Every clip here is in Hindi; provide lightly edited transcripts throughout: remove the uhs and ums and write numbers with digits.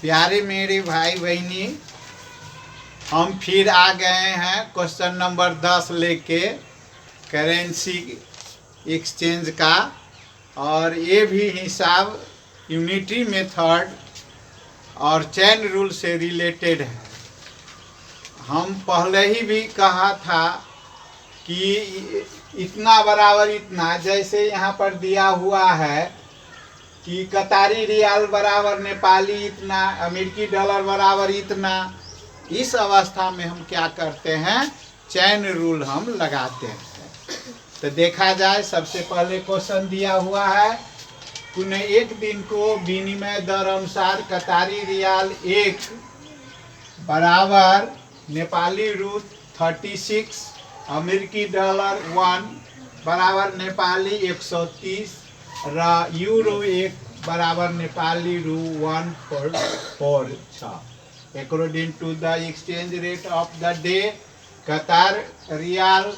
प्यारे मेरे भाई बहनी, हम फिर आ गए हैं क्वेश्चन नंबर 10 लेके करेंसी एक्सचेंज का। और ये भी हिसाब यूनिटरी मेथड और चैन रूल से रिलेटेड है। हम पहले ही भी कहा था कि इतना बराबर इतना, जैसे यहाँ पर दिया हुआ है कि कतारी रियाल बराबर नेपाली इतना, अमेरिकी डॉलर बराबर इतना। इस अवस्था में हम क्या करते हैं, चैन रूल हम लगाते हैं। तो देखा जाए, सबसे पहले क्वेश्चन दिया हुआ है, तूने एक दिन को विनिमय दर अनुसार कतारी रियाल 1 बराबर नेपाली रू 36, अमेरिकी डॉलर 1 बराबर नेपाली 130 र यूरो 1 बराबर नेपाली रू 146। According to the exchange rate of the day, Qatar Rial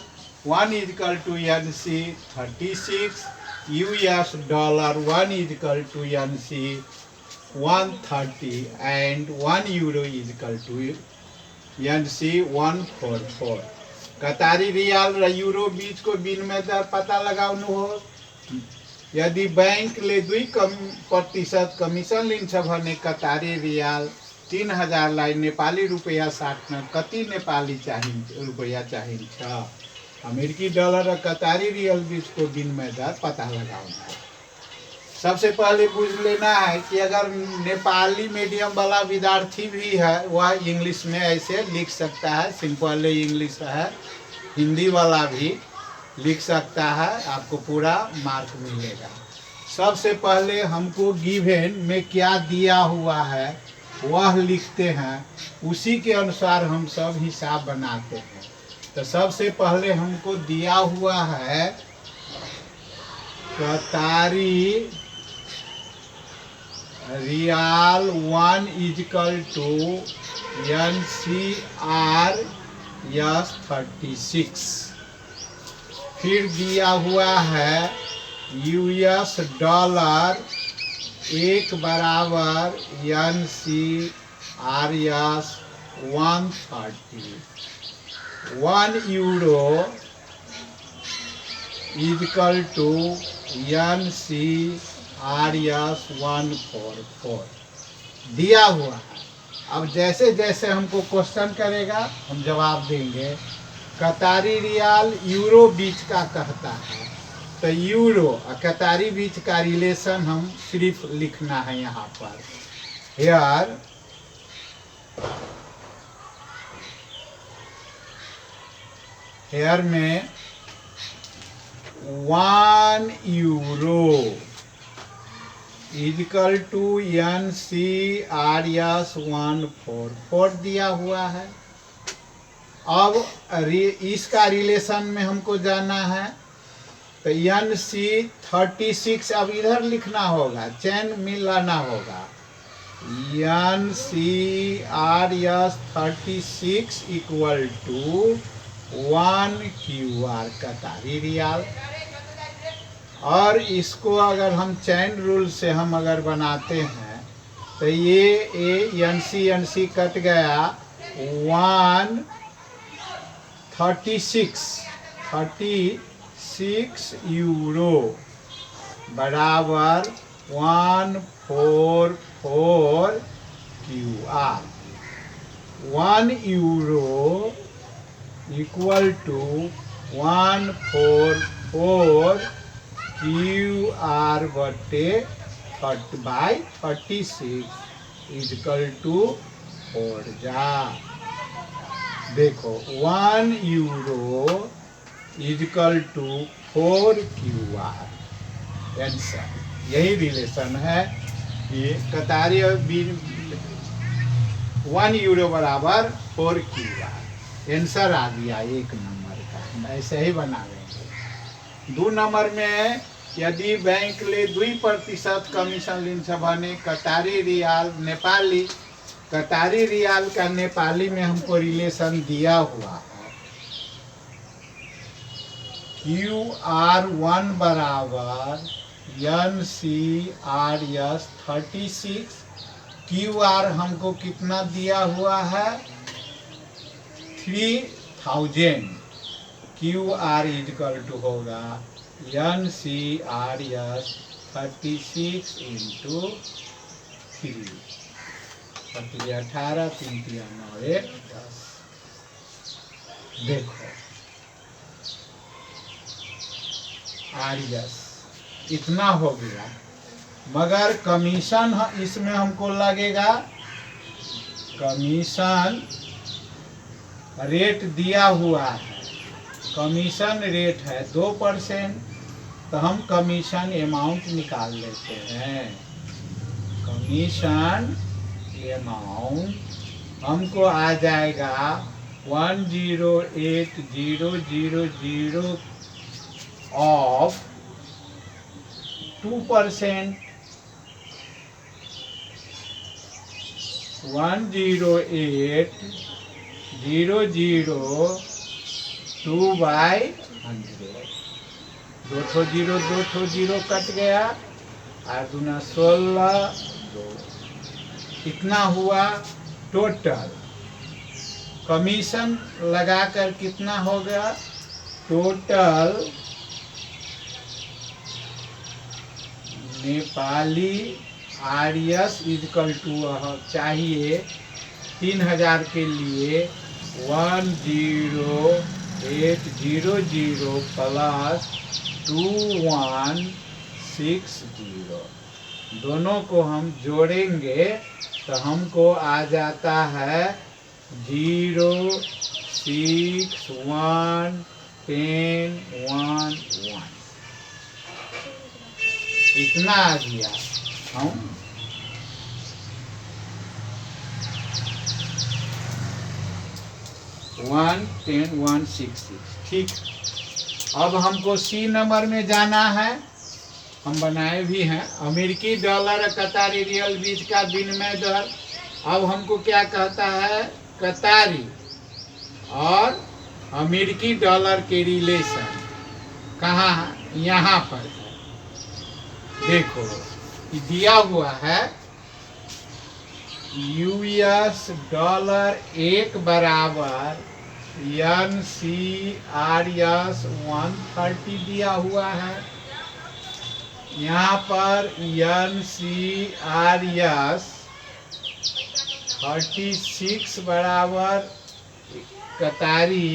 1 is equal to NC 36, US dollar 1 is equal to NC 130 and 1 euro is equal to NC 144। Qatari riyal र यूरो बीच को विनिमय दर पता लगाउनु हो। यदि बैंक ले 2% कमिसन लिन्छ भने कतारी रियाल 3000 लाई नेपाली रुपैयाँ साट्न कति नेपाली रुपैयाँ चाहिन्छ। अमेरिकी डॉलर और कतारी रियल बीच को विनिमय दर पता लगाना है। सबसे पहले पूछ लेना है कि अगर नेपाली मीडियम वाला विद्यार्थी भी है, वह इंग्लिश में ऐसे लिख सकता है। सिंपल इंग्लिश है, हिंदी वाला भी लिख सकता है, आपको पूरा मार्क मिलेगा। सबसे पहले हमको गिवन में क्या दिया हुआ है वह लिखते हैं, उसी के अनुसार हम सब हिसाब बनाते हैं। तो सबसे पहले हमको दिया हुआ है कतारी riyal 1 is equal to NCR 36। फिर दिया हुआ है US डॉलर 1 बराबर NCR 130, 1 euro is equal to NCR 144 दिया हुआ है। अब जैसे जैसे हमको क्वेश्चन करेगा हम जवाब देंगे। कतारी रियाल यूरो बीच का कहता है, तो यूरो और कतारी बीच का रिलेशन हम सिर्फ लिखना है यहाँ पर। हेयर में 1 euro is equal to NCR 144 दिया हुआ है। अब इसका रिलेशन में हमको जाना है, तो NC 36 अब इधर लिखना होगा, चैन मिलाना होगा। NCR 36 इक्वल टू 1 QR कतारी रियाल। और इसको अगर हम चैन रूल से हम अगर बनाते हैं तो ये NC कट गया, 36 यूरो बराबर 144 QR। 1 euro equal to 144 QR बटे 30/36 इज इक्वल टू 4 जा। देखो 1 euro is equal to 4 QR answer. यही रिलेशन है कि कतारी 1 यूरो बराबर 4 QR आंसर आ गया 1 नंबर का। ऐसे ही बनाएंगे। 2 नंबर में यदि बैंक ले 2% कमीशन लिन्छ भने कतारी रियाल नेपाली, कतारी रियाल का नेपाली में हमको रिलेशन दिया हुआ है। QR 1 बराबर NCR 36 QR हमको कितना दिया हुआ है 3000। QR इजकल टू होगा NCRS 36 इंटू 3, 18 3 9 1 10। देखो आरियस इतना हो गया, मगर कमीशन इसमें हमको लगेगा। कमीशन रेट दिया हुआ है, कमीशन रेट है 2%, तो हम कमीशन अमाउंट निकाल लेते हैं। कमीशन अमाउंट हमको आ जाएगा 108,000 ऑफ 2%, 108,000 2/100। 2 जीरो कट गया, 8 दूना 16, 2 इतना हुआ टोटल। कमीशन लगाकर कितना हो गया टोटल नेपाली आरियस इजकल टू चाहिए 3000 के लिए 10800 प्लस 2160। दोनों को हम जोड़ेंगे तो हमको आ जाता है 0611011। इतना आ गया। हम 110,166। ठीक, अब हमको सी नंबर में जाना है। हम बनाए भी हैं अमेरिकी डॉलर कतारी रियल बीच का विनिमय दर। अब हमको क्या कहता है कतारी और अमेरिकी डॉलर के रिलेशन कहाँ है, यहाँ पर है। देखो दिया हुआ है US डॉलर 1 बराबर NCRS 130 दिया हुआ है। यहाँ पर NCRS 36 बराबर कतारी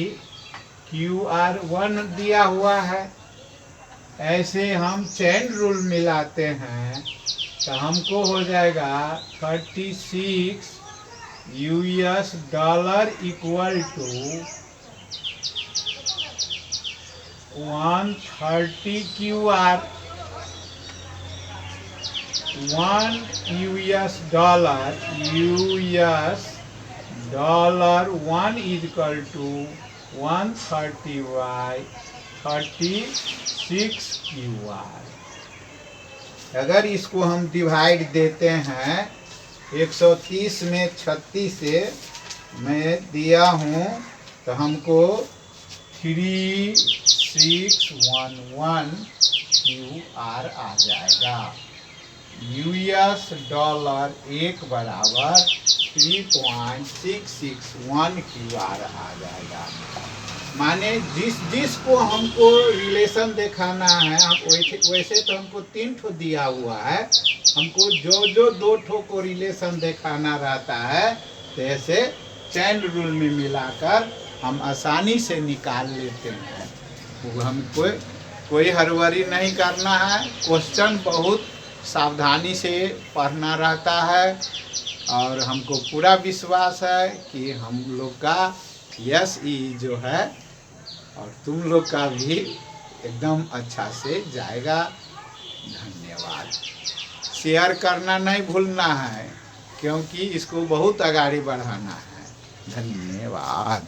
QR 1 दिया हुआ है। ऐसे हम चेन रूल मिलाते हैं तो हमको हो जाएगा 36 US dollar equal to 130 QR। 1 US dollar 1 equal to 130/36 QR। अगर इसको हम डिवाइड देते हैं 130 में 36 से मैं दिया हूँ तो हमको 3611 QR आ जाएगा। US डॉलर 1 बराबर 3.661 QR आ जाएगा। माने जिस को हमको रिलेशन दिखाना है, वैसे तो हमको 3 ठो दिया हुआ है। हमको जो 2 ठो को रिलेशन दिखाना रहता है तो ऐसे चैन रूल में मिलाकर हम आसानी से निकाल लेते हैं। वो हमको कोई हड़बड़ी नहीं करना है। क्वेश्चन बहुत सावधानी से पढ़ना रहता है और हमको पूरा विश्वास है कि हम लोग का SE जो है और तुम लोग का भी एकदम अच्छा से जाएगा। धन्यवाद। शेयर करना नहीं भूलना है क्योंकि इसको बहुत आगे बढ़ाना है। धन्यवाद।